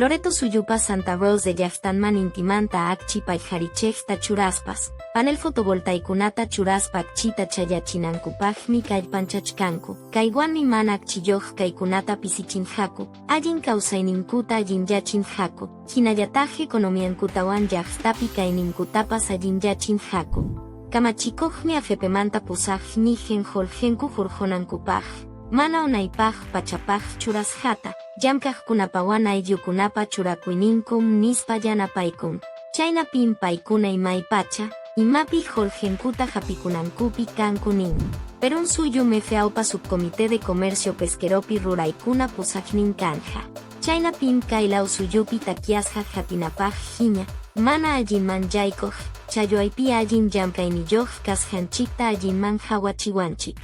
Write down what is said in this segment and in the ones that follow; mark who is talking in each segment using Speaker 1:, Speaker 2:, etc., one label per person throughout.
Speaker 1: Loreto suyupa Santa Rose de Yaftanman intimanta akchi payjarichejta churaspas, panel fotovoltaikunata churaspa akchita chayachinankupajmi kallpanchachkanku, kaywanmi mana akchiyoj kaykunata pisichinhaku, allin kawsayninkuta allinyachinhaku, hinallataq economiankutawan llaqtapi kayninkutapas allinyachinhaku. Kamachikojmi afepemanta pusaj nijen holjenku jurjonankupaj, mana unaypaj pachapaj churashata, llamkaqkunapawan ayllukunapa churakuyninkum nispa yanapaykum. Chaynapim paykuna imaypacha, imapi holjenkuta hapikunankupi kanku nin. Perun suyu mefeaupa subcomité de comercio pesqueropi ruraykuna pusajnin kanja. Chaynapim kaylaw suyupi takiasja hatinapaj hiña, mana allinman yaykoj, chayoaypi allin llamkayniyoj kasjanchikta allinman hawachiwanchik.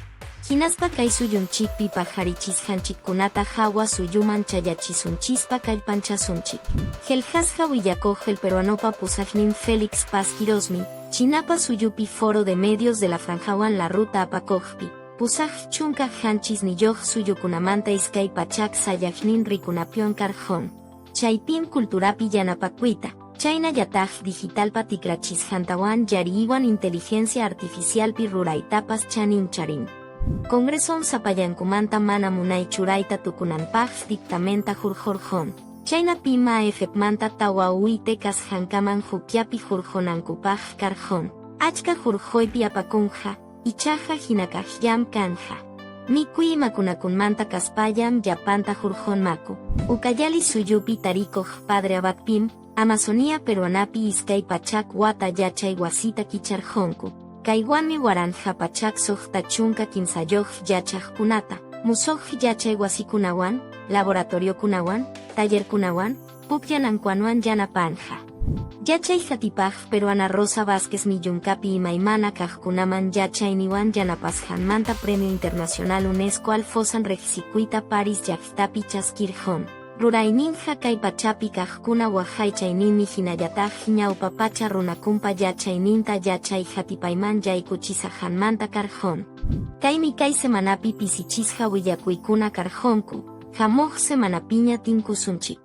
Speaker 1: Hinaspa kay suyunchikpi pajarichisjanchikkunata hawa suyuman chayachisunchikpa kallpanchasunchik. Jeljasja willakoj el peruanopa pusajnin Félix Paz Quirosmi, chinapa suyupi foro de medios de la franjawan la ruta apakojpi, pusaj chunka janchis niyoj suyukunamanta iskay pachak sayajnin rikunapion karjon. Chaypim culturapi yanapakuita, chayna yataj digitalpa tikrachisjantawan yariiwan inteligencia artificialpi ruraytapas chanincharin. Congreson zapayankumanta mana munay churayta tukunanpaj dictamenta jurjorjon. Chayna pima efepmanta tawa uite kasjankaman jukyapi jurjonankupaj karjon. Achka jurjoypi apakunja, ichaja hinakajyam kanja. Mikui makunakunmanta kaspayam yapanta jurjonmaku. Ukayali suyupi tarikoj padre abadpim, Amazonía peruanapi iskay pachak wata yachay wasita kicharjonku. Kaywanmi waranja pachak tachunka kimsayoj yachajkunata, musoj yachay wasikunawan, laboratoriokunawan, tallerkunawan, pukyanankuanuan yanapanja. Yachay hatipaj peruana Rosa Vázquez Milluncapi imaymana kajkunaman yachayniwan yanapasjanmanta Premio Internacional UNESCO Alfosan Rejsikuita Paris llaqtapi chaskirjon. Rurayninja kay pachapi kajkuna wajaychaynimi hinallataj ñawpapacha runakumpa yachayninta yachay hatipayman yaykuchisajanmanta karjon. Kaymi kay semanapi pisichisja willakuykuna karjonku, hamoj semanapiña tinkusunchik.